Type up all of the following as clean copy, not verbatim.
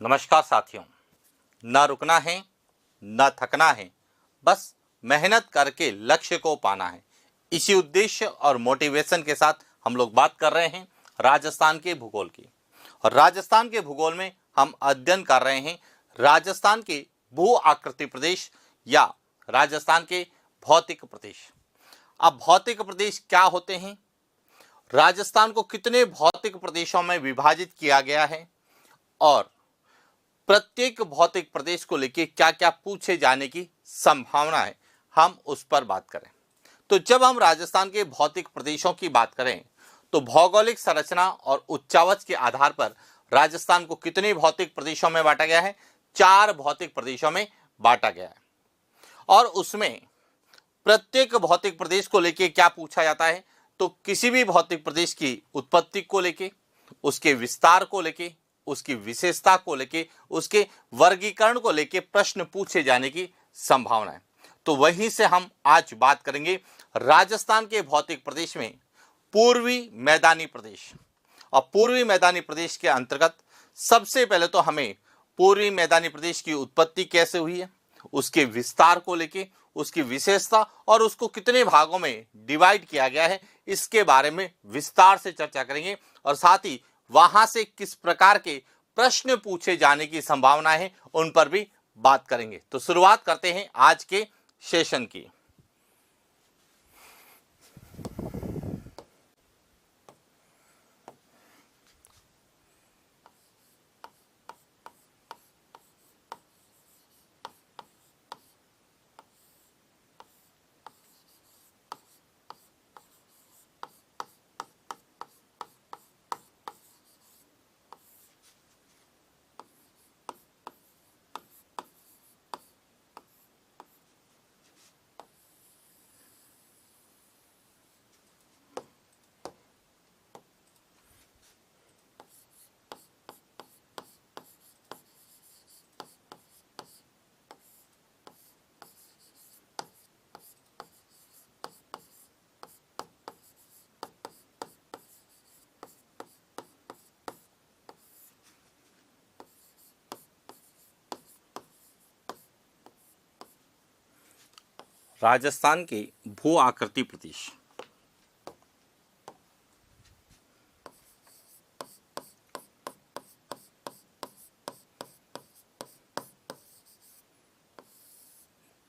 नमस्कार साथियों। न रुकना है न थकना है, बस मेहनत करके लक्ष्य को पाना है। इसी उद्देश्य और मोटिवेशन के साथ हम लोग बात कर रहे हैं राजस्थान के भूगोल की। और राजस्थान के भूगोल में हम अध्ययन कर रहे हैं राजस्थान के भू आकृति प्रदेश या राजस्थान के भौतिक प्रदेश। अब भौतिक प्रदेश क्या होते हैं, राजस्थान को कितने भौतिक प्रदेशों में विभाजित किया गया है और प्रत्येक भौतिक प्रदेश को लेकर क्या क्या पूछे जाने की संभावना है, हम उस पर बात करें। तो जब हम राजस्थान के भौतिक प्रदेशों की बात करें तो भौगोलिक संरचना और उच्चावच के आधार पर राजस्थान को कितने भौतिक प्रदेशों में बांटा गया है? 4 भौतिक प्रदेशों में बांटा गया है। और उसमें प्रत्येक भौतिक प्रदेश को लेकर क्या पूछा जाता है, तो किसी भी भौतिक प्रदेश की उत्पत्ति को लेकर, उसके विस्तार को लेकर, उसकी विशेषता को लेके, उसके वर्गीकरण को लेके प्रश्न पूछे जाने की संभावना है। तो वहीं से हम आज बात करेंगे राजस्थान के भौतिक प्रदेश में पूर्वी मैदानी प्रदेश। और पूर्वी मैदानी प्रदेश के अंतर्गत सबसे पहले तो हमें पूर्वी मैदानी प्रदेश की उत्पत्ति कैसे हुई है, उसके विस्तार को लेके, उसकी विशेषता और उसको कितने भागों में डिवाइड किया गया है, इसके बारे में विस्तार से चर्चा करेंगे। और साथ ही वहां से किस प्रकार के प्रश्न पूछे जाने की संभावना है, उन पर भी बात करेंगे। तो शुरुआत करते हैं आज के सेशन की। राजस्थान के भू आकृति प्रदेश।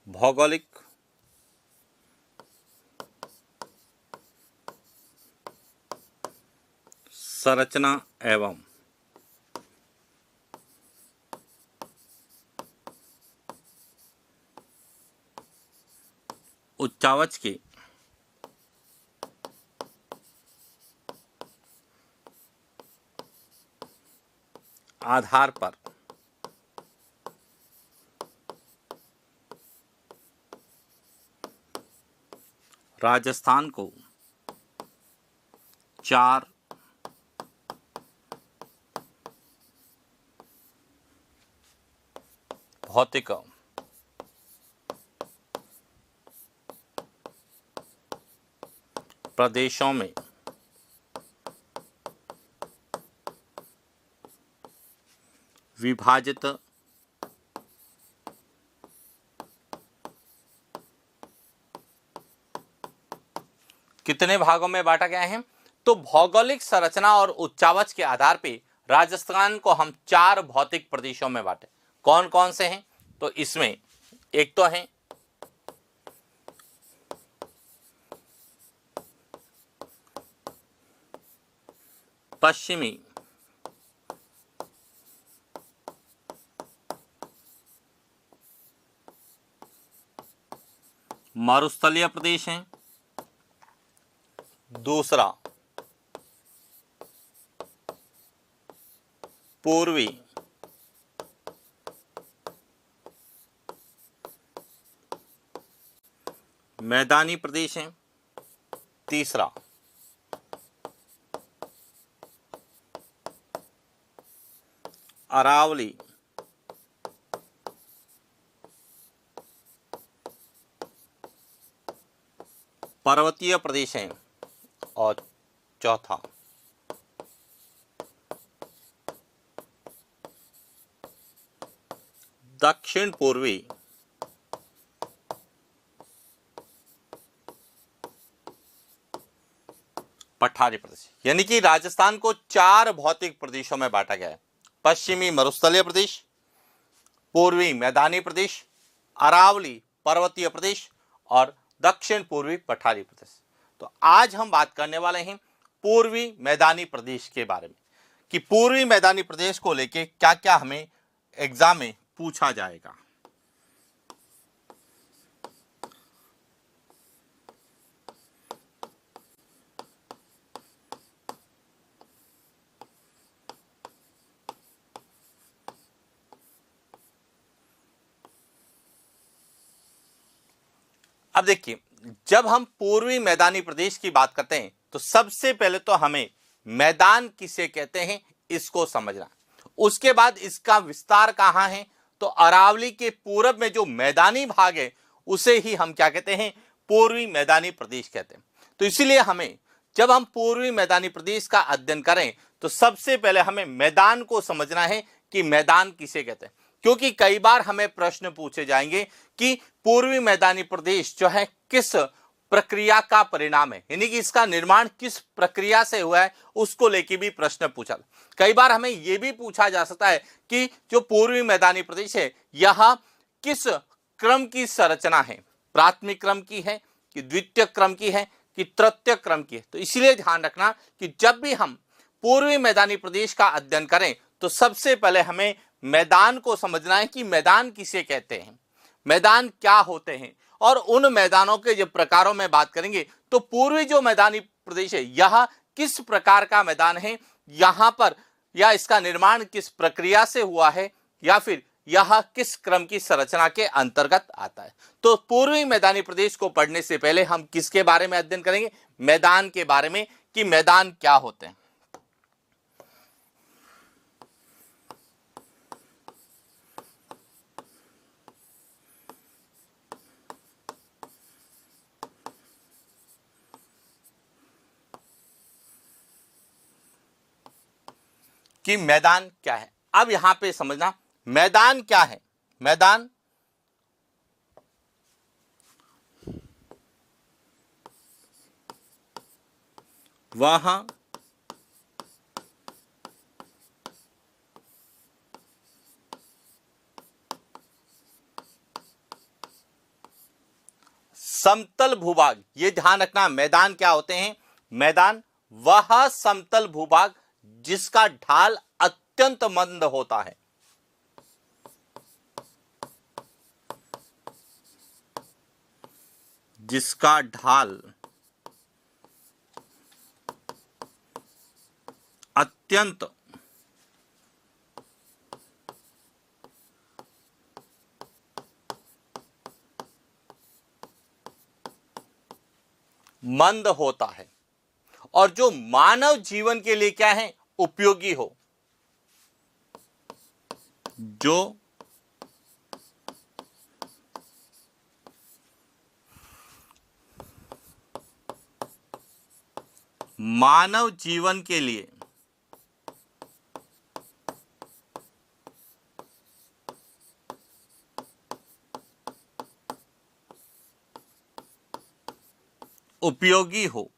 भौगोलिक संरचना एवं उच्चावच के आधार पर राजस्थान को 4 भौतिक प्रदेशों में विभाजित कितने भागों में बांटा गया है? तो भौगोलिक संरचना और उच्चावच के आधार पे राजस्थान को हम 4 भौतिक प्रदेशों में बांटे। कौन कौन से हैं? तो इसमें एक तो है पश्चिमी मरुस्थलीय प्रदेश है, दूसरा पूर्वी मैदानी प्रदेश है, तीसरा अरावली पर्वतीय प्रदेश हैं और चौथा दक्षिण पूर्वी पठारी प्रदेश, यानी कि राजस्थान को 4 भौतिक प्रदेशों में बांटा गया है। पश्चिमी मरुस्थलीय प्रदेश, पूर्वी मैदानी प्रदेश, अरावली पर्वतीय प्रदेश और दक्षिण पूर्वी पठारी प्रदेश। तो आज हम बात करने वाले हैं पूर्वी मैदानी प्रदेश के बारे में कि पूर्वी मैदानी प्रदेश को लेके क्या क्या हमें एग्जाम में पूछा जाएगा। अब देखिए, जब हम पूर्वी मैदानी प्रदेश की बात करते हैं तो सबसे पहले तो हमें मैदान किसे कहते हैं इसको समझना। उसके बाद इसका विस्तार कहां है, तो अरावली के पूरब में जो मैदानी भाग है उसे ही हम क्या कहते हैं, पूर्वी मैदानी प्रदेश कहते हैं। तो इसीलिए हमें जब हम पूर्वी मैदानी प्रदेश का अध्ययन करें तो सबसे पहले हमें मैदान को समझना है कि मैदान किसे कहते हैं, क्योंकि कई बार हमें प्रश्न पूछे जाएंगे कि पूर्वी मैदानी प्रदेश जो है किस प्रक्रिया का परिणाम है, यानी कि इसका निर्माण किस प्रक्रिया से हुआ है, उसको लेके भी प्रश्न पूछा। कई बार हमें यह भी पूछा जा सकता है कि जो पूर्वी मैदानी प्रदेश है यह किस क्रम की संरचना है, प्राथमिक क्रम की है कि द्वितीय क्रम की है कि तृतीय क्रम की है। तो इसलिए ध्यान रखना कि जब भी हम पूर्वी मैदानी प्रदेश का अध्ययन करें तो सबसे पहले हमें मैदान को समझना है कि मैदान किसे कहते हैं, मैदान क्या होते हैं, और उन मैदानों के जब प्रकारों में बात करेंगे तो पूर्वी जो मैदानी प्रदेश है यह किस प्रकार का मैदान है, यहां पर या इसका निर्माण किस प्रक्रिया से हुआ है, या फिर यह किस क्रम की संरचना के अंतर्गत आता है। तो पूर्वी मैदानी प्रदेश को पढ़ने से पहले हम किसके बारे में अध्ययन करेंगे, मैदान के बारे में कि मैदान क्या होते हैं। कि मैदान क्या है। अब यहां पे समझना मैदान क्या है। मैदान वह समतल भूभाग, ये ध्यान रखना, मैदान क्या होते हैं, मैदान वह समतल भूभाग जिसका ढाल अत्यंत मंद होता है, जिसका ढाल अत्यंत मंद होता है और जो मानव जीवन के लिए क्या है, उपयोगी हो, जो मानव जीवन के लिए उपयोगी हो।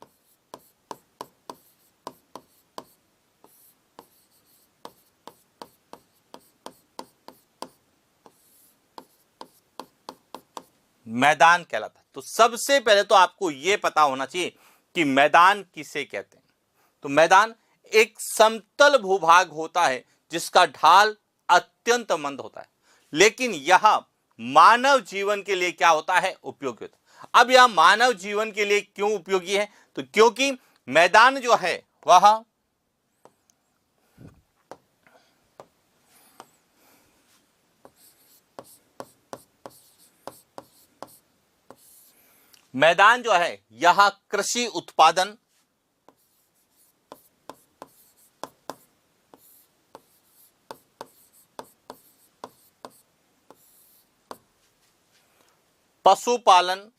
मैदान कहलाता है। तो सबसे पहले तो आपको यह पता होना चाहिए कि मैदान किसे कहते हैं। तो मैदान एक समतल भूभाग होता है जिसका ढाल अत्यंत मंद होता है, लेकिन यह मानव जीवन के लिए क्या होता है, उपयोगी होता है। अब यह मानव जीवन के लिए क्यों उपयोगी है, तो क्योंकि मैदान जो है वह मैदान जो है यह कृषि उत्पादन, पशुपालन,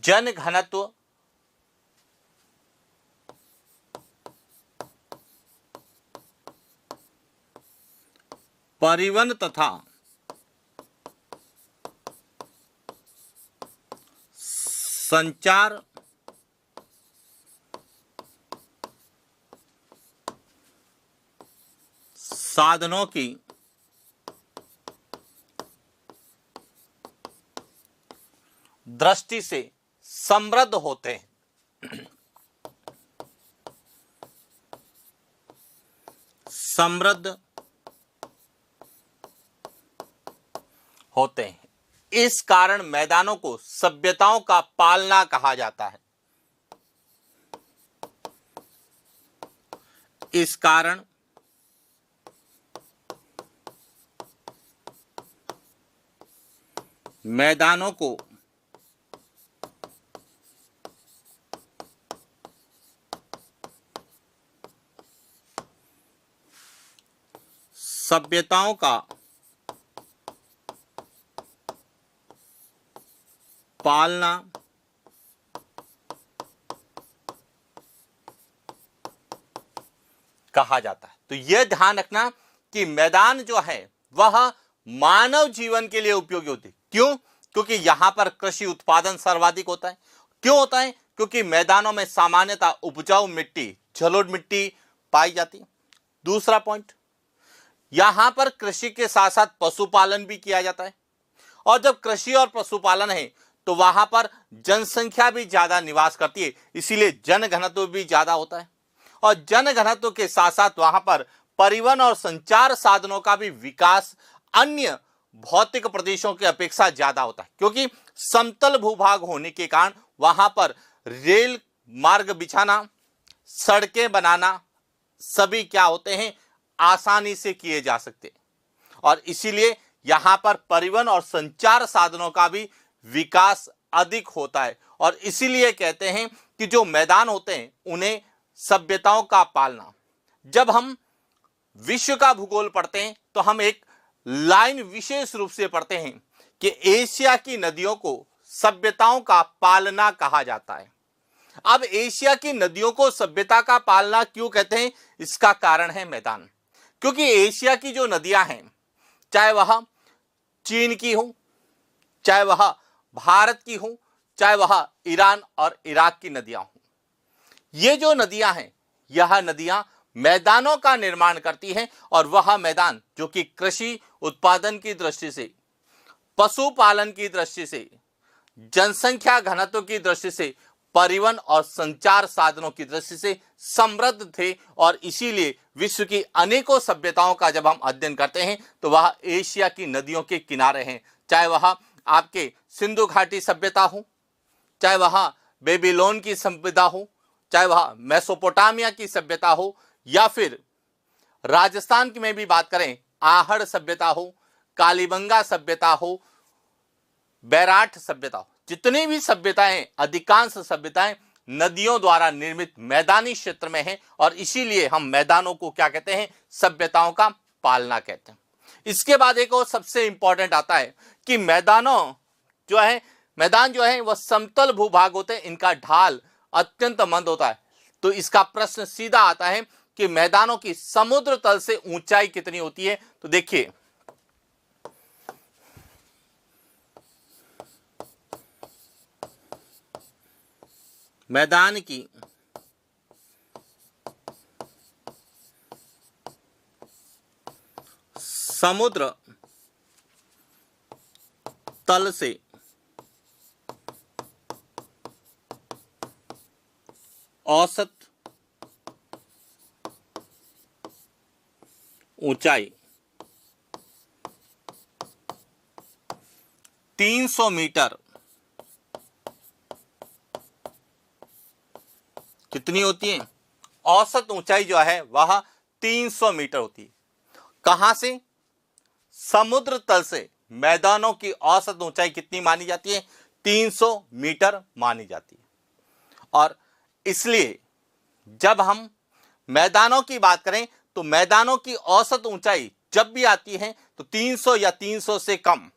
जन घनत्व परिवहन तथा संचार साधनों की दृष्टि से समृद्ध होते हैं। समृद्ध होते हैं। इस कारण मैदानों को सभ्यताओं का पालना कहा जाता है। इस कारण मैदानों को सभ्यताओं का पालना कहा जाता है। तो यह ध्यान रखना कि मैदान जो है वह मानव जीवन के लिए उपयोगी होती है। क्यों? क्योंकि यहां पर कृषि उत्पादन सर्वाधिक होता है। क्यों होता है? क्योंकि मैदानों में सामान्यतः उपजाऊ मिट्टी, जलोढ़ मिट्टी पाई जाती है। दूसरा पॉइंट, यहां पर कृषि के साथ साथ पशुपालन भी किया जाता है। और जब कृषि और पशुपालन है तो वहां पर जनसंख्या भी ज्यादा निवास करती है, इसीलिए जन घनत्व भी ज्यादा होता है। और जन घनत्व के साथ साथ वहां पर परिवहन और संचार साधनों का भी विकास अन्य भौतिक प्रदेशों की अपेक्षा ज्यादा होता है, क्योंकि समतल भूभाग होने के कारण वहां पर रेल मार्ग बिछाना, सड़कें बनाना सभी क्या होते हैं, आसानी से किए जा सकते हैं। और इसीलिए यहां पर परिवहन और संचार साधनों का भी विकास अधिक होता है। और इसीलिए कहते हैं कि जो मैदान होते हैं उन्हें सभ्यताओं का पालना। जब हम विश्व का भूगोल पढ़ते हैं तो हम एक लाइन विशेष रूप से पढ़ते हैं कि एशिया की नदियों को सभ्यताओं का पालना कहा जाता है। अब एशिया की नदियों को सभ्यता का पालना क्यों कहते हैं? इसका कारण है मैदान। क्योंकि एशिया की जो नदियां हैं, चाहे वह चीन की हो, चाहे वह भारत की हो, चाहे वह ईरान और इराक की नदियां हो, ये जो नदियां हैं यह नदियां मैदानों का निर्माण करती हैं। और वह मैदान जो कि कृषि उत्पादन की दृष्टि से, पशुपालन की दृष्टि से, जनसंख्या घनत्व की दृष्टि से, परिवहन और संचार साधनों की दृष्टि से समृद्ध थे। और इसीलिए विश्व की अनेकों सभ्यताओं का जब हम अध्ययन करते हैं तो वह एशिया की नदियों के किनारे हैं। चाहे वह आपके सिंधु घाटी सभ्यता हो, चाहे वह बेबीलोन की सभ्यता हो, चाहे वह मेसोपोटामिया की सभ्यता हो, या फिर राजस्थान की में भी बात करें आहड़ सभ्यता हो, कालीबंगा सभ्यता हो, बैराठ सभ्यता हो, जितनी भी सभ्यताएं, अधिकांश सभ्यताएं नदियों द्वारा निर्मित मैदानी क्षेत्र में हैं। और इसीलिए हम मैदानों को क्या कहते हैं? सभ्यताओं का पालना कहते हैं। इसके बाद एक और सबसे इंपॉर्टेंट आता है कि मैदान जो है वह समतल भूभाग होते हैं, इनका ढाल अत्यंत मंद होता है। तो इसका प्रश्न सीधा आता है कि मैदानों की समुद्र तल से ऊंचाई कितनी होती है? तो देखिए, मैदान की समुद्र तल से औसत ऊंचाई 300 मीटर कितनी होती है? औसत ऊंचाई जो है वह 300 मीटर होती है। कहां से? समुद्र तल से मैदानों की औसत ऊंचाई कितनी मानी जाती है? 300 मीटर मानी जाती है। और इसलिए जब हम मैदानों की बात करें तो मैदानों की औसत ऊंचाई जब भी आती है तो 300 या 300 से कम।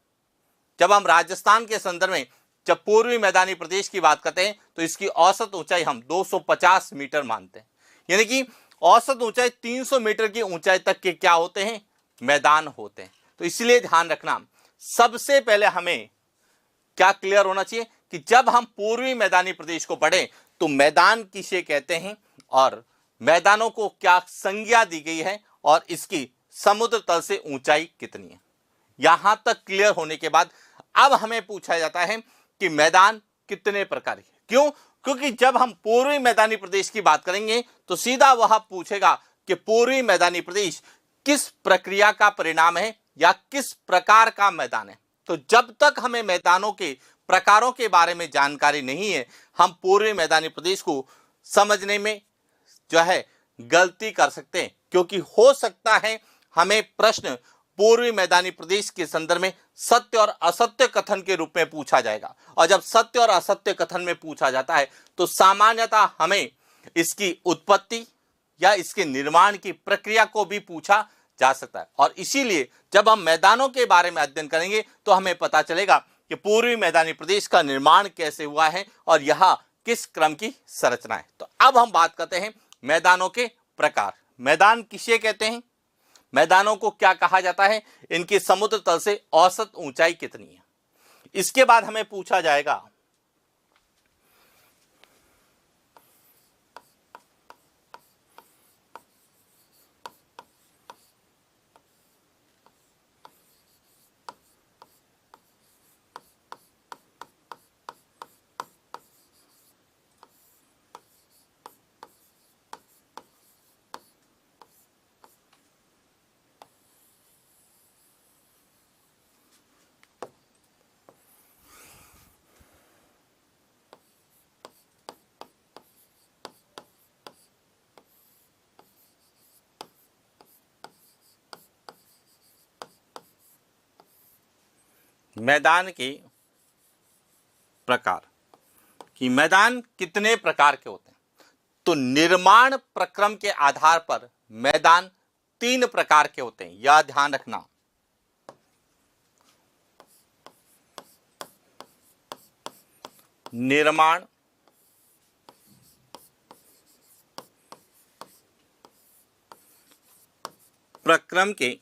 जब हम राजस्थान के संदर्भ में जब पूर्वी मैदानी प्रदेश की बात करते हैं तो इसकी औसत ऊंचाई हम 250 मीटर मानते हैं, यानी कि औसत ऊंचाई 300 मीटर की ऊंचाई तक के क्या होते हैं, मैदान होते हैं। तो इसलिए ध्यान रखना, सबसे पहले हमें क्या क्लियर होना चाहिए कि जब हम पूर्वी मैदानी प्रदेश को पढ़ें तो मैदान किसे कहते हैं और मैदानों को क्या संज्ञा दी गई है और इसकी समुद्र तल से ऊंचाई कितनी है। यहां तक क्लियर होने के बाद अब हमें पूछा जाता है कि मैदान कितने प्रकार के, क्यों, क्योंकि जब हम पूर्वी मैदानी प्रदेश की बात करेंगे तो सीधा वह पूछेगा कि पूर्वी मैदानी प्रदेश किस प्रक्रिया का परिणाम है या किस प्रकार का मैदान है। तो जब तक हमें मैदानों के प्रकारों के बारे में जानकारी नहीं है, हम पूर्वी मैदानी प्रदेश को समझने में जो है गलती कर सकते हैं, क्योंकि हो सकता है हमें प्रश्न पूर्वी मैदानी प्रदेश के संदर्भ में सत्य और असत्य कथन के रूप में पूछा जाएगा, और जब सत्य और असत्य कथन में पूछा जाता है तो सामान्यतः हमें इसकी उत्पत्ति या इसके निर्माण की प्रक्रिया को भी पूछा जा सकता है। और इसीलिए जब हम मैदानों के बारे में अध्ययन करेंगे तो हमें पता चलेगा कि पूर्वी मैदानी प्रदेश का निर्माण कैसे हुआ है और यह किस क्रम की संरचना है। तो अब हम बात करते हैं मैदानों के प्रकार। मैदान किसे कहते हैं, मैदानों को क्या कहा जाता है, इनकी समुद्र तल से औसत ऊंचाई कितनी है। इसके बाद हमें पूछा जाएगा मैदान के प्रकार कि मैदान कितने प्रकार के होते हैं। तो निर्माण प्रक्रम के आधार पर मैदान 3 प्रकार के होते हैं, यह ध्यान रखना। निर्माण प्रक्रम के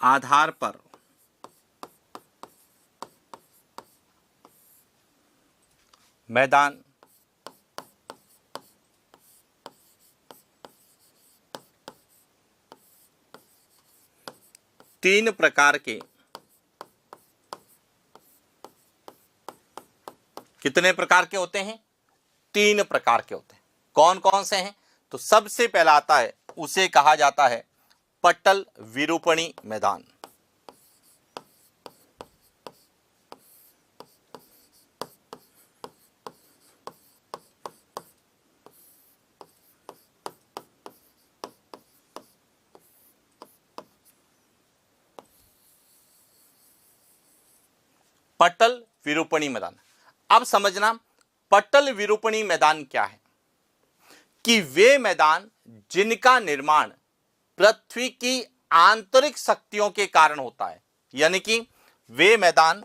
आधार पर मैदान तीन प्रकार के, कितने प्रकार के होते हैं, 3 प्रकार के होते हैं। कौन कौन से हैं, तो सबसे पहला आता है, उसे कहा जाता है पट्टल विरूपणी मैदान। पट्टल विरूपणी मैदान। अब समझना पट्टल विरूपणी मैदान क्या है, कि वे मैदान जिनका निर्माण पृथ्वी की आंतरिक शक्तियों के कारण होता है, यानी कि वे मैदान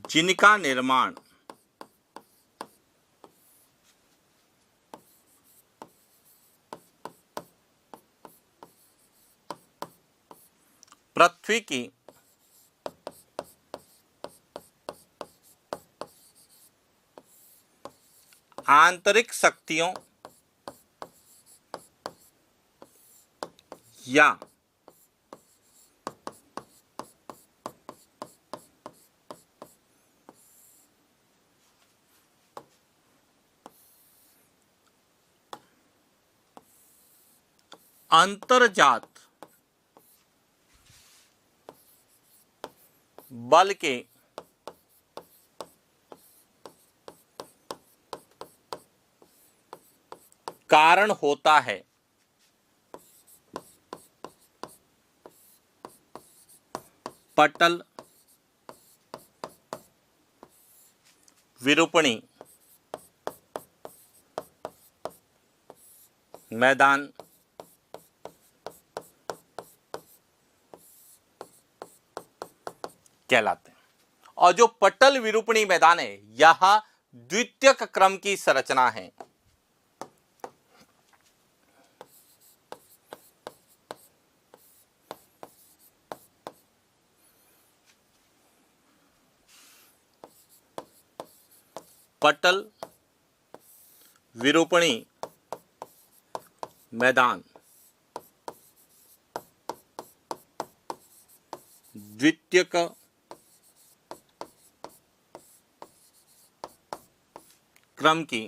जिनका निर्माण पृथ्वी की आंतरिक शक्तियों या अंतर्जात बल के कारण होता है, पटल विरूपणी मैदान कहलाते हैं। और जो पटल विरूपणी मैदान है यह द्वितीयक क्रम की संरचना है। पटल विरूपणी मैदान द्वितीयक क्रम की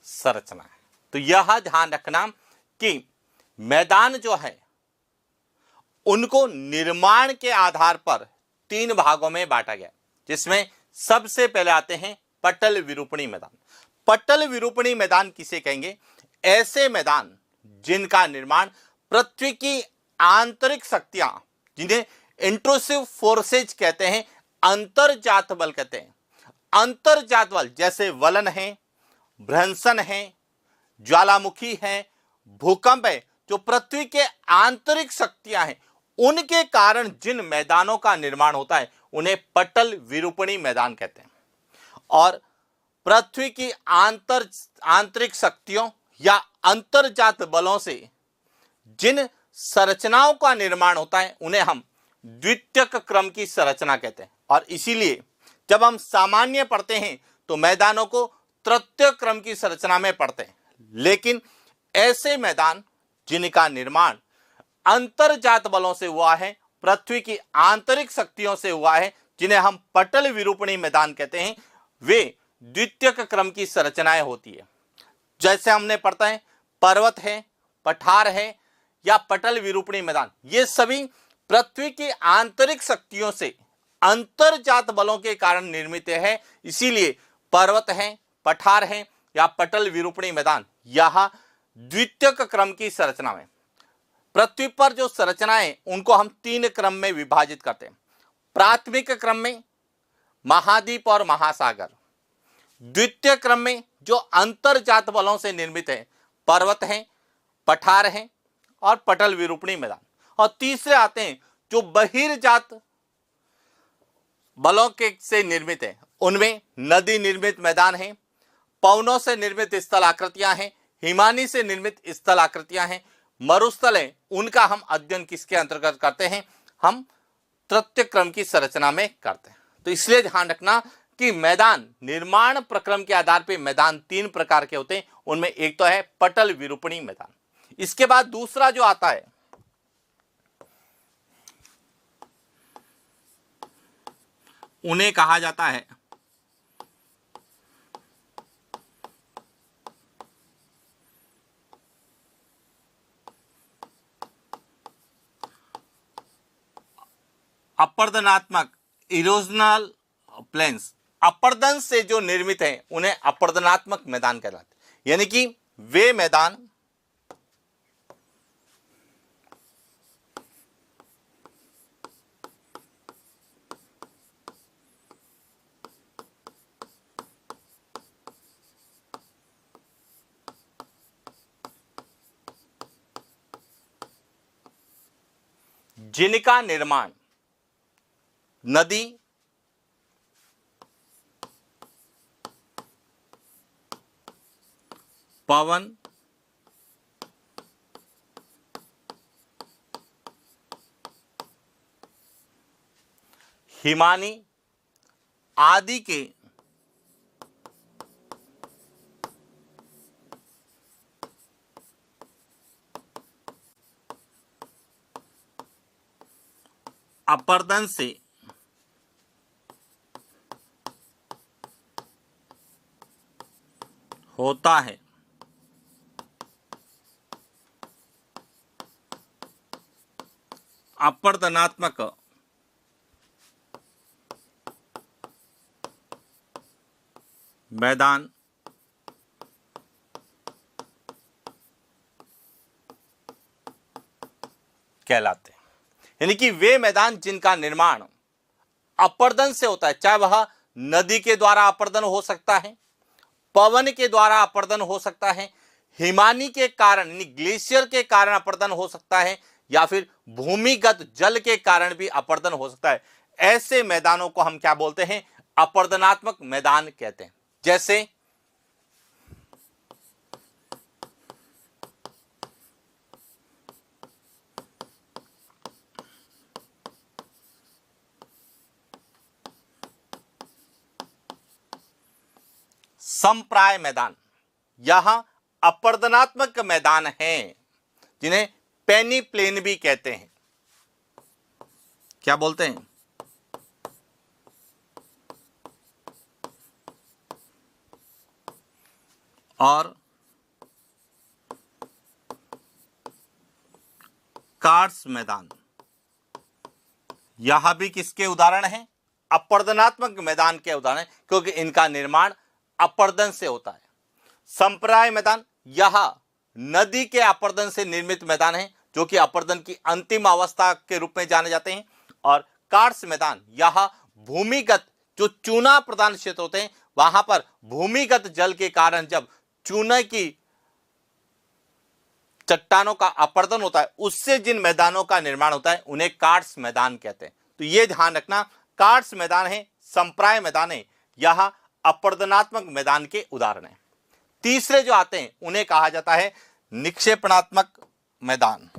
संरचना है। तो यह ध्यान रखना कि मैदान जो है उनको निर्माण के आधार पर 3 भागों में बांटा गया, जिसमें सबसे पहले आते हैं पटल विरूपणी मैदान। पटल विरूपणी मैदान किसे कहेंगे? ऐसे मैदान जिनका निर्माण पृथ्वी की आंतरिक शक्तियां, जिन्हें इंट्रूसिव फोर्सेज कहते हैं, अंतर्जात बल कहते हैं। अंतर्जात बल जैसे वलन है, भ्रंशन है, ज्वालामुखी है, भूकंप है, जो पृथ्वी के आंतरिक शक्तियां हैं, उनके कारण जिन मैदानों का निर्माण होता है उन्हें पटल विरूपणी मैदान कहते हैं। और पृथ्वी की आंतरिक शक्तियों या अंतर्जात बलों से जिन संरचनाओं का निर्माण होता है उन्हें हम द्वितीयक क्रम की संरचना कहते हैं। और इसीलिए जब हम सामान्य पढ़ते हैं तो मैदानों को तृतीय क्रम की संरचना में पढ़ते हैं, लेकिन ऐसे मैदान जिनका निर्माण अंतर्जात बलों से हुआ है, पृथ्वी की आंतरिक शक्तियों से हुआ है, जिन्हें हम पटल विरूपणी मैदान कहते हैं, वे द्वितीयक क्रम की संरचनाएं होती है। जैसे हमने पढ़ता है पर्वत है, पठार है या पटल विरूपणी मैदान, ये सभी पृथ्वी की आंतरिक शक्तियों से अंतर्जात बलों के कारण निर्मित है। इसीलिए पर्वत है, पठार है या पटल विरूपणी मैदान यह द्वितीयक क्रम की संरचना में। पृथ्वी पर जो संरचनाएं उनको हम 3 क्रम में विभाजित करते हैं। प्राथमिक क्रम में महाद्वीप और महासागर, द्वितीय क्रम में जो अंतर्जात बलों से निर्मित है, पर्वत हैं, पठार हैं और पटल विरूपणी मैदान, और तीसरे आते हैं जो बहिर्जात बलों के से निर्मित है, उनमें नदी निर्मित मैदान हैं, पवनों से निर्मित स्थल आकृतियां हैं, हिमानी से निर्मित स्थल आकृतियां हैं, मरुस्थल है। उनका हम अध्ययन किसके अंतर्गत करते हैं? हम तृतीय क्रम की संरचना में करते हैं। तो इसलिए ध्यान रखना कि मैदान निर्माण प्रक्रम के आधार पर मैदान 3 प्रकार के होते हैं। उनमें एक तो है पटल विरूपणी मैदान। इसके बाद दूसरा जो आता है उन्हें कहा जाता है अपर्दनात्मक इरोजनल प्लेन्स। अपर्दन से जो निर्मित है उन्हें अपर्दनात्मक मैदान कहलाते हैं, यानी कि वे मैदान जिनका निर्माण नदी, पवन, हिमानी आदि के अपर्दन से होता है। अपर्दनात्मक मैदान कहलाते हैं। यानी कि वे मैदान जिनका निर्माण अपर्दन से होता है, चाहे वह नदी के द्वारा अपर्दन हो सकता है, पवन के द्वारा अपर्दन हो सकता है, हिमानी के कारण यानी ग्लेशियर के कारण अपर्दन हो सकता है, या फिर भूमिगत जल के कारण भी अपर्दन हो सकता है। ऐसे मैदानों को हम क्या बोलते हैं? अपर्दनात्मक मैदान कहते हैं। जैसे संप्राय मैदान, यहां अपर्दनात्मक मैदान हैं, जिन्हें पेनी प्लेन भी कहते हैं। क्या बोलते हैं? और कार्स मैदान, यहां भी किसके उदाहरण हैं? अपर्दनात्मक मैदान के उदाहरण हैं, क्योंकि इनका निर्माण अपर्दन से होता है। संप्राय मैदान, यह नदी के अपर्दन से निर्मित मैदान है, जो कि अपर्दन की अंतिम अवस्था के रूप में जाने जाते हैं। और कार्स मैदान, यह भूमिगत जो चूना प्रधान क्षेत्र होते हैं, वहां पर भूमिगत जल के कारण जब चूने की चट्टानों का अपर्दन होता है, उससे जिन मैदानों का निर्माण होता है, उन्हें कार्स मैदान कहते हैं। तो यह ध्यान रखना, कार्स मैदान है, संप्राय मैदान है, यह अपर्दनात्मक मैदान के उदाहरण हैं। तीसरे जो आते हैं उन्हें कहा जाता है निक्षेपणात्मक मैदान।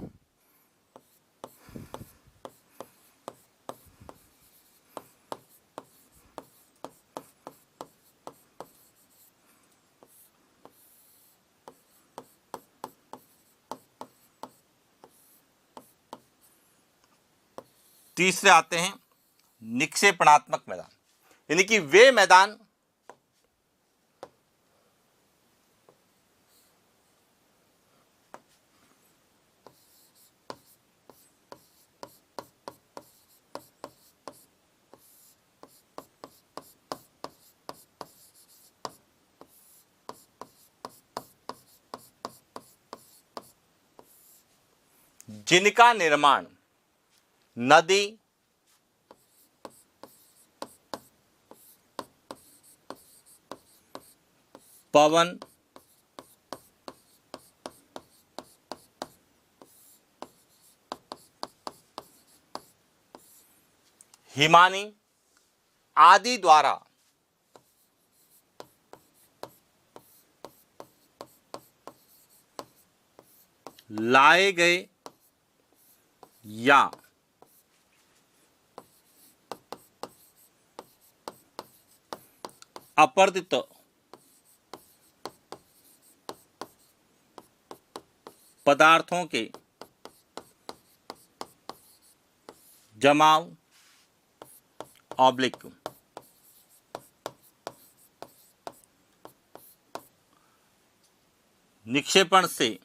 तीसरे आते हैं निक्षेपणात्मक मैदान, यानी कि वे मैदान जिनका निर्माण नदी, पवन, हिमानी आदि द्वारा लाए गए या अपर्दित पदार्थों के जमाव ऑब्लिक निक्षेपण से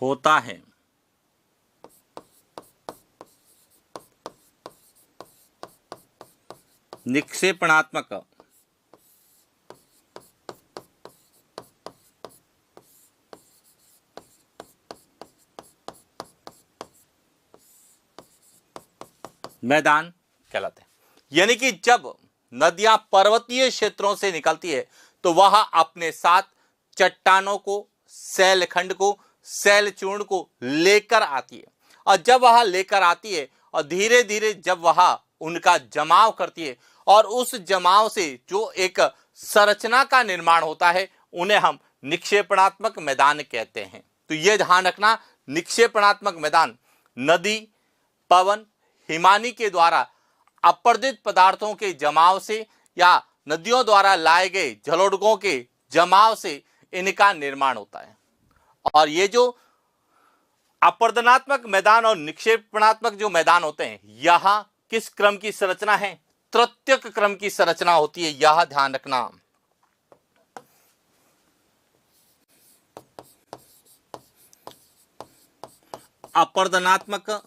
होता है। निक्षेपणात्मक मैदान कहलाते हैं। यानी कि जब नदियां पर्वतीय क्षेत्रों से निकलती है, तो वह अपने साथ चट्टानों को, शैलखंड को, शैलचूर्ण को लेकर आती है। और जब वह लेकर आती है और धीरे धीरे जब वह उनका जमाव करती है, और उस जमाव से जो एक संरचना का निर्माण होता है, उन्हें हम निक्षेपणात्मक मैदान कहते हैं। तो यह ध्यान रखना, निक्षेपणात्मक मैदान नदी, पवन, हिमानी के द्वारा अपर्दित पदार्थों के जमाव से या नदियों द्वारा लाए गए जलोढ़ों के जमाव से इनका निर्माण होता है। और ये जो अपर्दनात्मक मैदान और निक्षेपणात्मक जो मैदान होते हैं, यह किस क्रम की संरचना है? तृतीयक क्रम की संरचना होती है, यह ध्यान रखना। अपर्दनात्मक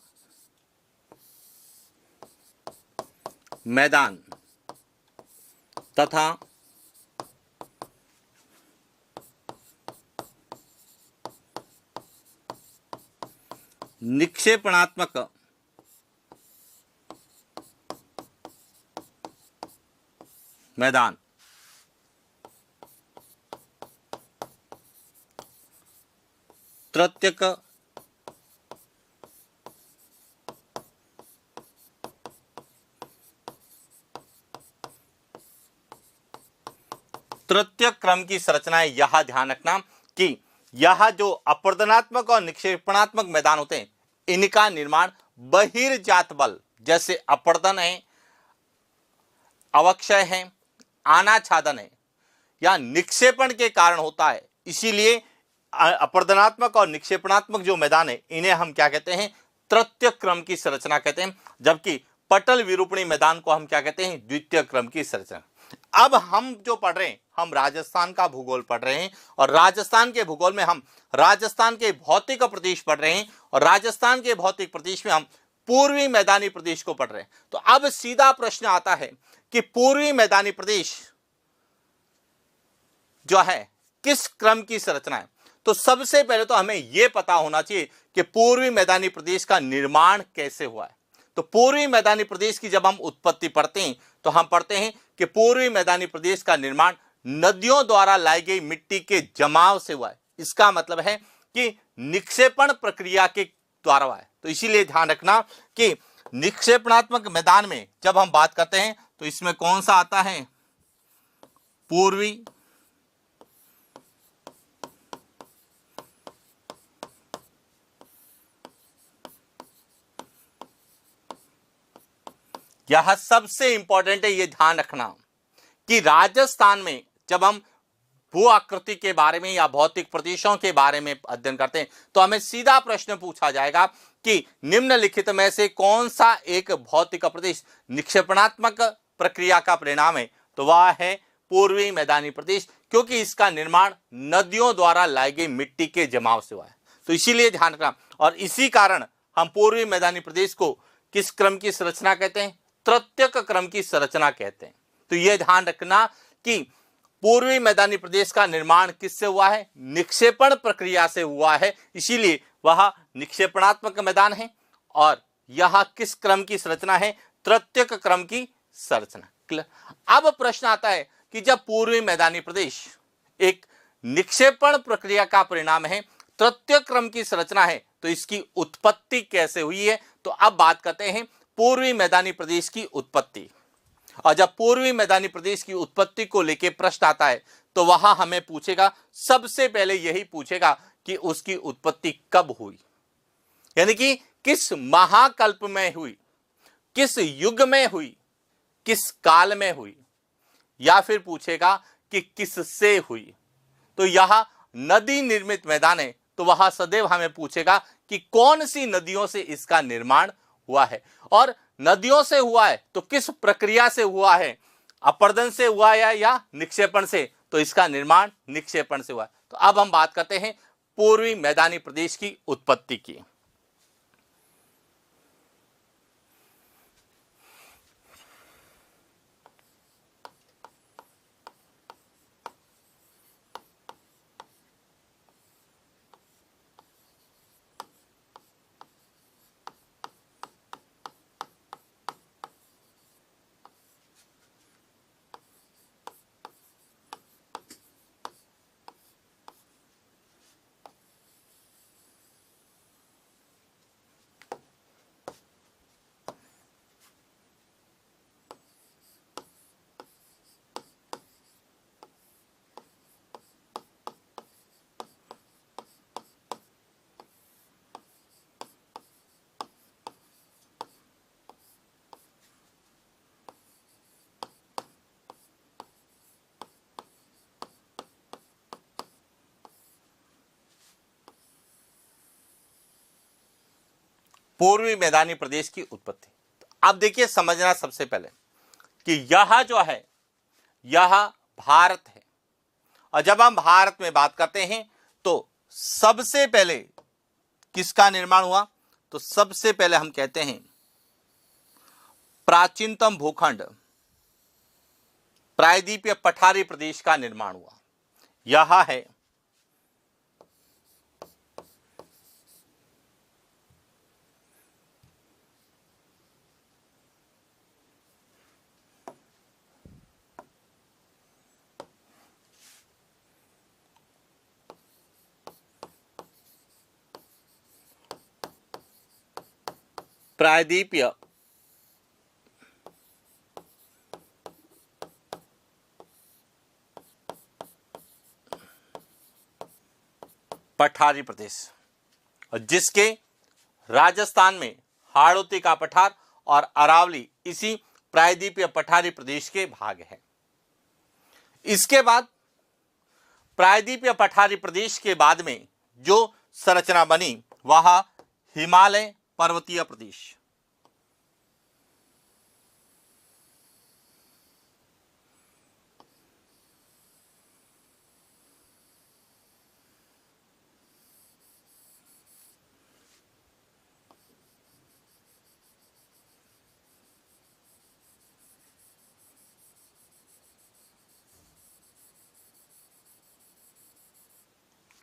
मैदान तथा निक्षेपणात्मक मैदान। तृतीयक तृतीय क्रम की संरचना है। यह ध्यान रखना कि यह जो अपर्दनात्मक और निक्षेपणात्मक मैदान होते हैं, इनका निर्माण बहिर्जात बल जैसे अपर्दन है, अवक्षय है, आनाच्छादन है या निक्षेपण के कारण होता है। इसीलिए अपर्दनात्मक और निक्षेपणात्मक जो मैदान है, इन्हें हम क्या कहते हैं? तृतीय क्रम की संरचना कहते हैं। जबकि पटल विरूपणी मैदान को हम क्या कहते हैं? द्वितीय क्रम की संरचना। अब हम जो पढ़ रहे हैं, हम राजस्थान का भूगोल पढ़ रहे हैं और राजस्थान के भूगोल में हम राजस्थान के भौतिक प्रदेश पढ़ रहे हैं और राजस्थान के भौतिक प्रदेश में हम पूर्वी मैदानी प्रदेश को पढ़ रहे हैं। तो अब सीधा प्रश्न आता है कि पूर्वी मैदानी प्रदेश जो है किस क्रम की संरचना है। तो सबसे पहले तो हमें यह पता होना चाहिए कि पूर्वी मैदानी प्रदेश का निर्माण कैसे हुआ है। तो पूर्वी मैदानी प्रदेश की जब हम उत्पत्ति पढ़ते हैं तो हम पढ़ते हैं कि पूर्वी मैदानी प्रदेश का निर्माण नदियों द्वारा लाई गई मिट्टी के जमाव से हुआ है। इसका मतलब है कि निक्षेपण प्रक्रिया के द्वारा हुआ है। तो इसीलिए ध्यान रखना कि निक्षेपणात्मक मैदान में जब हम बात करते हैं तो इसमें कौन सा आता है? पूर्वी यह सबसे इंपॉर्टेंट है। यह ध्यान रखना कि राजस्थान में जब हम भू आकृति के बारे में या भौतिक प्रदेशों के बारे में अध्ययन करते हैं तो हमें सीधा प्रश्न पूछा जाएगा कि निम्नलिखित में से कौन सा एक भौतिक प्रदेश निक्षेपणात्मक प्रक्रिया का परिणाम है। तो वह है पूर्वी मैदानी प्रदेश, क्योंकि इसका निर्माण नदियों द्वारा लाई गई मिट्टी के जमाव से हुआ है। तो इसीलिए ध्यान रखना, और इसी कारण हम पूर्वी मैदानी प्रदेश को किस क्रम की संरचना कहते हैं? तृतीयक क्रम की संरचना कहते हैं। तो यह ध्यान रखना कि पूर्वी मैदानी प्रदेश का निर्माण किससे हुआ है? निक्षेपण प्रक्रिया से हुआ है, इसीलिए वह निक्षेपणात्मक मैदान है। और यह किस क्रम की संरचना है? तृतीयक क्रम की संरचना। अब प्रश्न आता है कि जब पूर्वी मैदानी प्रदेश एक निक्षेपण प्रक्रिया का परिणाम है, तृतीय क्रम की संरचना है, तो इसकी उत्पत्ति कैसे हुई है? तो अब बात करते हैं पूर्वी मैदानी प्रदेश की उत्पत्ति। और जब पूर्वी मैदानी प्रदेश की उत्पत्ति को लेकर प्रश्न आता है तो वहां हमें पूछेगा, सबसे पहले यही पूछेगा कि उसकी उत्पत्ति कब हुई, यानी कि किस महाकल्प में हुई, किस युग में हुई, किस काल में हुई, या फिर पूछेगा कि किससे हुई। तो यह नदी निर्मित मैदान है, तो वह सदैव हमें पूछेगा कि कौन सी नदियों से इसका निर्माण हुआ है। और नदियों से हुआ है तो किस प्रक्रिया से हुआ है? अपर्दन से हुआ है या निक्षेपण से? तो इसका निर्माण निक्षेपण से हुआ है। तो अब हम बात करते हैं पूर्वी मैदानी प्रदेश की उत्पत्ति की। पूर्वी मैदानी प्रदेश की उत्पत्ति। तो अब देखिए, समझना सबसे पहले कि यह जो है यह भारत है। और जब हम भारत में बात करते हैं तो सबसे पहले किसका निर्माण हुआ? तो सबसे पहले हम कहते हैं प्राचीनतम भूखंड प्रायद्वीपीय पठारी प्रदेश का निर्माण हुआ। यह है प्रायद्वीपीय पठारी प्रदेश, और जिसके राजस्थान में हाड़ौती का पठार और अरावली इसी प्रायद्वीपीय पठारी प्रदेश के भाग है। इसके बाद प्रायद्वीपीय पठारी प्रदेश के बाद में जो संरचना बनी वह हिमालय पर्वतीय प्रदेश।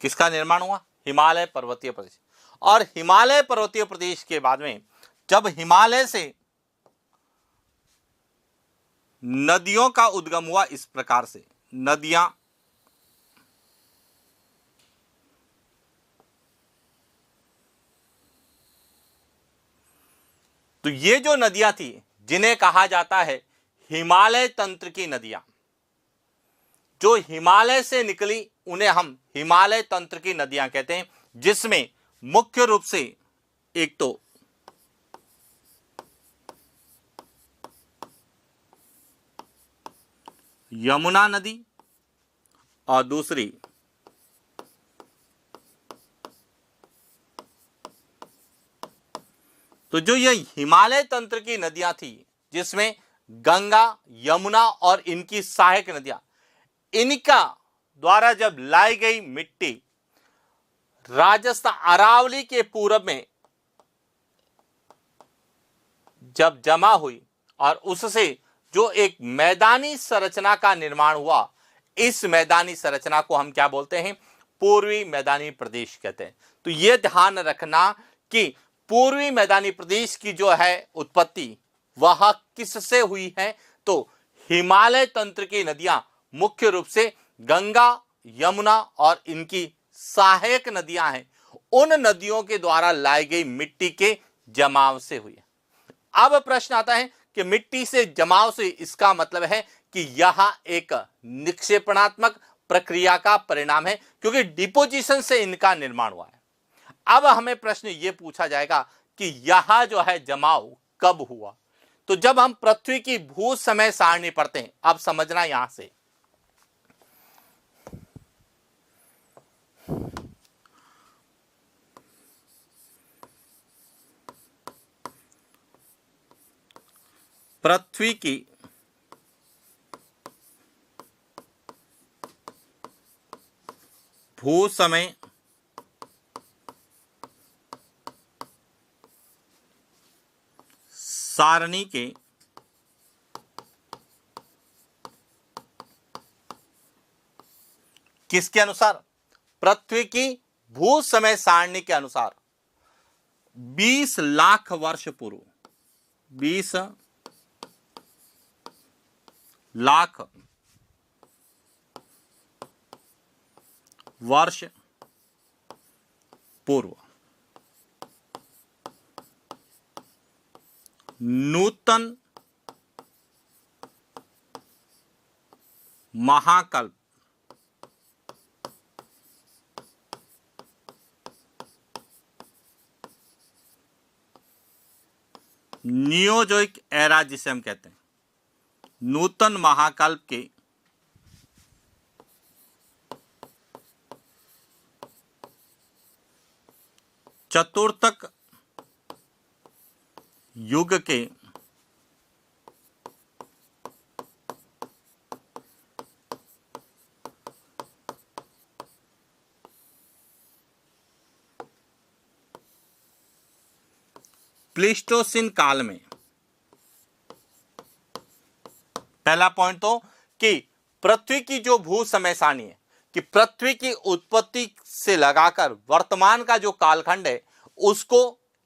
किसका निर्माण हुआ? हिमालय पर्वतीय प्रदेश। और हिमालय पर्वतीय प्रदेश के बाद में जब हिमालय से नदियों का उद्गम हुआ, इस प्रकार से नदियां तो ये जो नदियां थी जिन्हें कहा जाता है हिमालय तंत्र की नदियां, जो हिमालय से निकली उन्हें हम हिमालय तंत्र की नदियां कहते हैं, जिसमें मुख्य रूप से एक तो यमुना नदी और दूसरी तो जो ये हिमालय तंत्र की नदियां थी जिसमें गंगा, यमुना और इनकी सहायक नदियां, इनका द्वारा जब लाई गई मिट्टी राजस्थान अरावली के पूर्व में जब जमा हुई और उससे जो एक मैदानी संरचना का निर्माण हुआ, इस मैदानी संरचना को हम क्या बोलते हैं? पूर्वी मैदानी प्रदेश कहते हैं। तो यह ध्यान रखना कि पूर्वी मैदानी प्रदेश की जो है उत्पत्ति वह किससे हुई है? तो हिमालय तंत्र की नदियां मुख्य रूप से गंगा, यमुना और इनकी सहायक नदियां हैं, उन नदियों के द्वारा लाई गई मिट्टी के जमाव से हुई है। अब प्रश्न आता है कि मिट्टी से जमाव से इसका मतलब है कि यह एक निक्षेपणात्मक प्रक्रिया का परिणाम है, क्योंकि डिपोजिशन से इनका निर्माण हुआ है। अब हमें प्रश्न यह पूछा जाएगा कि यह जो है जमाव कब हुआ? तो जब हम पृथ्वी की भू समय सारणी पढ़ते हैं, अब समझना यहां से पृथ्वी की भू समय सारणी के किसके अनुसार? पृथ्वी की भू समय सारणी के अनुसार 20 लाख वर्ष पूर्व, 20 लाख वर्ष पूर्व नूतन महाकल्प नियोजोइक एरा जिसे हम कहते हैं, नूतन महाकल्प के चतुर्थक युग के प्लीस्टोसिन काल में, पहला पॉइंट तो कि पृथ्वी की जो भू समय सारणी है कि पृथ्वी की उत्पत्ति से लगाकर वर्तमान का जो कालखंड है उसको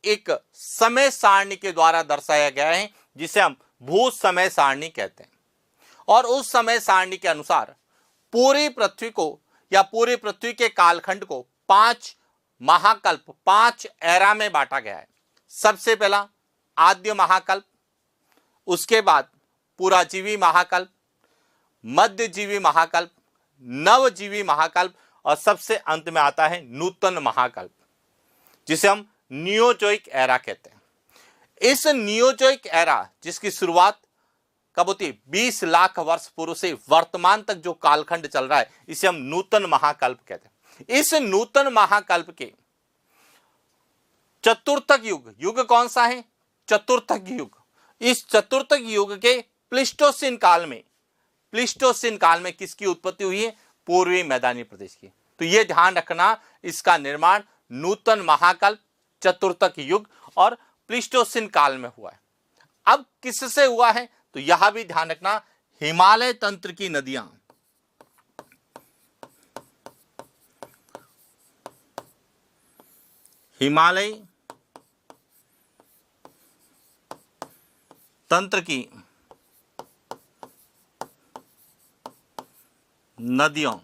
एक समय सारणी के द्वारा दर्शाया गया है, जिसे हम भू समय सारणी कहते हैं। और उस समय सारणी के अनुसार पूरी पृथ्वी को या पूरी पृथ्वी के कालखंड को 5 महाकल्प, 5 एरा में बांटा गया है। सबसे पहला आद्य महाकल्प, उसके बाद पुराजीवी महाकल्प, मध्यजीवी महाकल्प, नवजीवी महाकल्प और सबसे अंत में आता है नूतन महाकल्प, जिसे हम नियोजोइक एरा कहते हैं। इस नियोजोइक एरा जिसकी शुरुआत कब होती है? 20 लाख वर्ष पूर्व से वर्तमान तक जो कालखंड चल रहा है, इसे हम नूतन महाकल्प कहते हैं। इस नूतन महाकल्प के चतुर्थक युग कौन सा है? चतुर्थक युग। इस चतुर्थक युग के प्लीस्टोसीन काल में किसकी उत्पत्ति हुई है? पूर्वी मैदानी प्रदेश की। तो यह ध्यान रखना, इसका निर्माण नूतन महाकल्प, चतुर्थक युग और प्लीस्टोसीन काल में हुआ है। अब किससे हुआ है? तो यह भी ध्यान रखना, हिमालय तंत्र की नदियां, हिमालय तंत्र की नदियों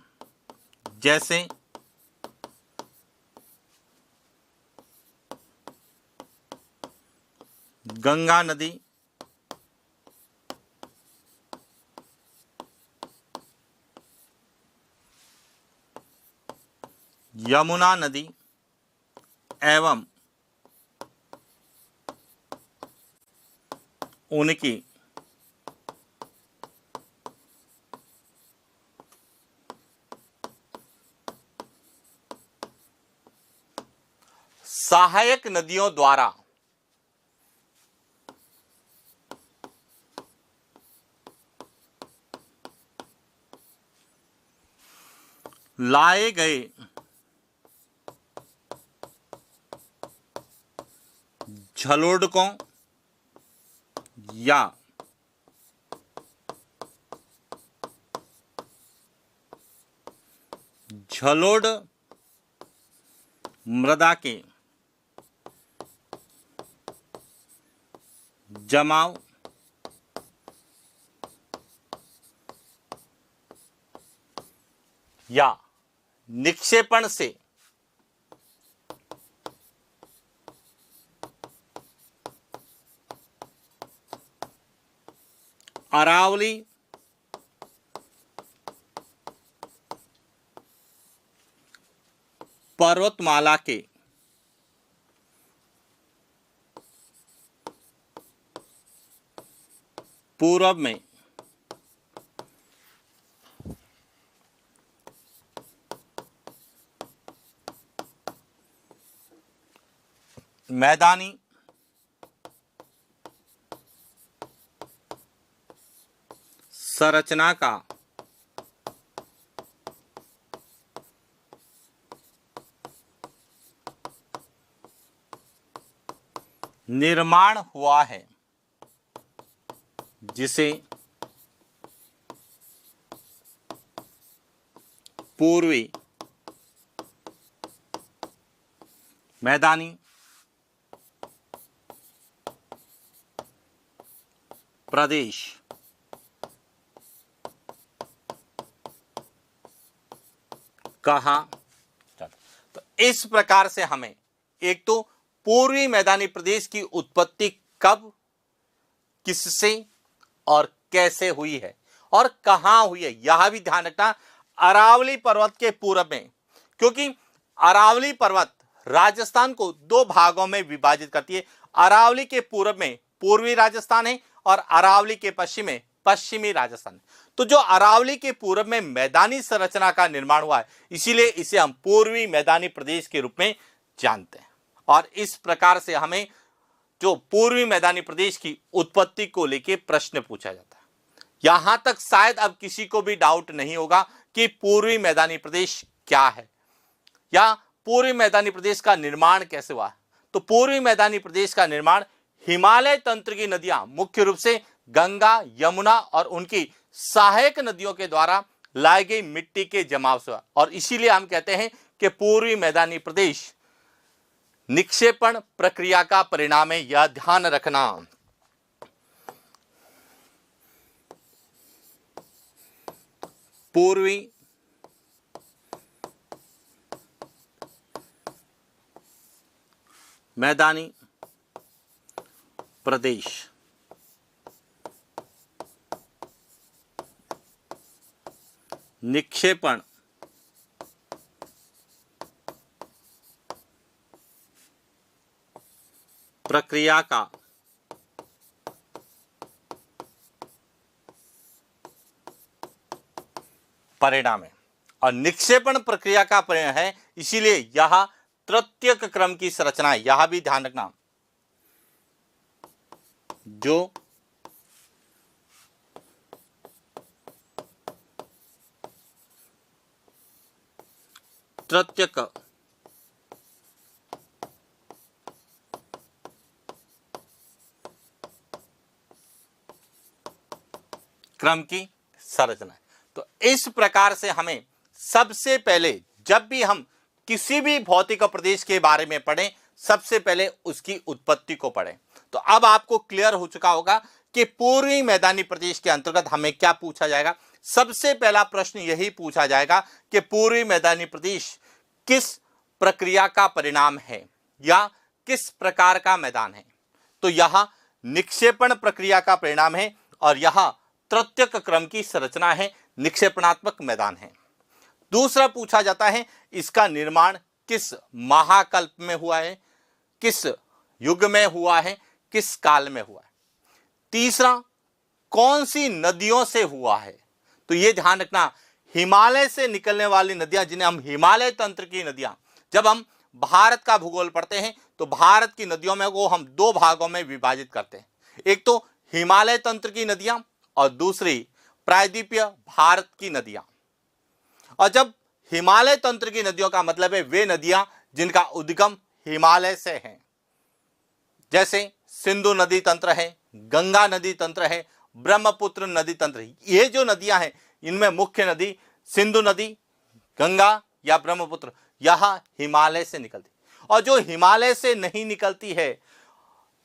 जैसे गंगा नदी, यमुना नदी एवं उनकी सहायक नदियों द्वारा लाए गए झलोड़कों या झलोड़ मृदा के जमाव या निक्षेपण से अरावली पर्वतमाला के पूर्व में मैदानी संरचना का निर्माण हुआ है, जिसे पूर्वी मैदानी प्रदेश कहा जाता। तो इस प्रकार से हमें एक तो पूर्वी मैदानी प्रदेश की उत्पत्ति कब, किससे और कैसे हुई है और कहां हुई है, यह भी ध्यान रखना। अरावली पर्वत के पूर्व में, क्योंकि अरावली पर्वत राजस्थान को दो भागों में विभाजित करती है। अरावली के पूर्व में पूर्वी राजस्थान है और अरावली के पश्चिम में पश्चिमी राजस्थान। तो जो अरावली के पूर्व में मैदानी संरचना का निर्माण हुआ है, इसीलिए इसे हम पूर्वी मैदानी प्रदेश के रूप में जानते हैं। और इस प्रकार से हमें जो पूर्वी मैदानी प्रदेश की उत्पत्ति को लेकर प्रश्न पूछा जाता है। यहां तक शायद अब किसी को भी डाउट नहीं होगा कि पूर्वी मैदानी प्रदेश क्या है या पूर्वी मैदानी प्रदेश का निर्माण कैसे हुआ। तो पूर्वी मैदानी प्रदेश का निर्माण हिमालय तंत्र की नदियां, मुख्य रूप से गंगा, यमुना और उनकी सहायक नदियों के द्वारा लाई गई मिट्टी के जमाव से हुआ। और इसीलिए हम कहते हैं कि पूर्वी मैदानी प्रदेश निक्षेपण प्रक्रिया का परिणाम है, यह ध्यान रखना। पूर्वी मैदानी प्रदेश। निक्षेपण प्रक्रिया का परिणाम है, और निक्षेपण प्रक्रिया का परिणाम है, इसीलिए यह तृतीयक क्रम की संरचना है। यह भी ध्यान रखना, जो तृतीयक क्रम की संरचना है। तो इस प्रकार से हमें सबसे पहले, जब भी हम किसी भी भौतिक प्रदेश के बारे में पढ़ें, सबसे पहले उसकी उत्पत्ति को पढ़ें। तो अब आपको क्लियर हो चुका होगा कि पूर्वी मैदानी प्रदेश के अंतर्गत हमें क्या पूछा जाएगा। सबसे पहला प्रश्न यही पूछा जाएगा कि पूर्वी मैदानी प्रदेश किस प्रक्रिया का परिणाम है या किस प्रकार का मैदान है। तो यह निक्षेपण प्रक्रिया का परिणाम है और यह तृतीयक क्रम की संरचना है, निक्षेपणात्मक मैदान है। दूसरा पूछा जाता है इसका निर्माण किस महाकल्प में हुआ है, किस युग में हुआ है, किस काल में हुआ है। तीसरा, कौन सी नदियों से हुआ है। तो यह ध्यान रखना, हिमालय से निकलने वाली नदियां, जिन्हें हम हिमालय तंत्र की नदियां, जब हम भारत का भूगोल पढ़ते हैं तो भारत की नदियों में वो हम दो भागों में विभाजित करते हैं। एक तो हिमालय तंत्र की नदियां और दूसरी प्रायद्वीपीय भारत की नदियां। और जब हिमालय तंत्र की नदियों का मतलब है वे नदियां जिनका उद्गम हिमालय से है, जैसे सिंधु नदी तंत्र है, गंगा नदी तंत्र है, ब्रह्मपुत्र नदी तंत्र है। ये जो नदियां हैं इनमें मुख्य नदी सिंधु नदी, गंगा या ब्रह्मपुत्र, यह हिमालय से निकलती। और जो हिमालय से नहीं निकलती है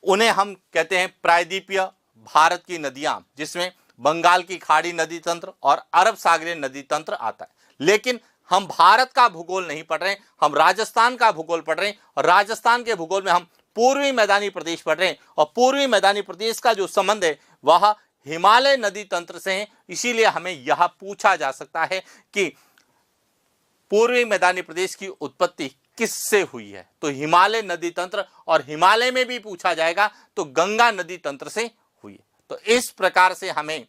उन्हें हम कहते हैं प्रायद्वीपीय भारत की नदियां, जिसमें बंगाल की खाड़ी नदी तंत्र और अरब सागरीय नदी तंत्र आता है। लेकिन हम भारत का भूगोल नहीं पढ़ रहे, हम राजस्थान का भूगोल पढ़ रहे हैं, और राजस्थान के भूगोल में हम पूर्वी मैदानी प्रदेश पढ़ रहे हैं, और पूर्वी मैदानी प्रदेश का जो संबंध है वह हिमालय नदी तंत्र से है। इसीलिए हमें यह पूछा जा सकता है कि पूर्वी मैदानी प्रदेश की उत्पत्ति किससे हुई है। तो हिमालय नदी तंत्र, और हिमालय में भी पूछा जाएगा तो गंगा नदी तंत्र से हुई है। तो इस प्रकार से हमें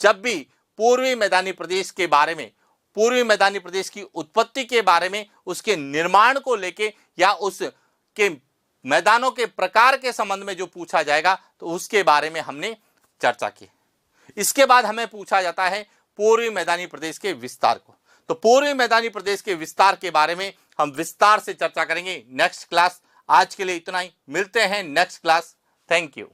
जब भी पूर्वी मैदानी प्रदेश के बारे में, पूर्वी मैदानी प्रदेश की उत्पत्ति के बारे में, उसके निर्माण को लेके या उसके मैदानों के प्रकार के संबंध में जो पूछा जाएगा तो उसके बारे में हमने चर्चा की। इसके बाद हमें पूछा जाता है पूर्वी मैदानी प्रदेश के विस्तार को। तो पूर्वी मैदानी प्रदेश के विस्तार के बारे में हम विस्तार से चर्चा करेंगे नेक्स्ट क्लास। आज के लिए इतना ही, मिलते हैं नेक्स्ट क्लास। Thank you.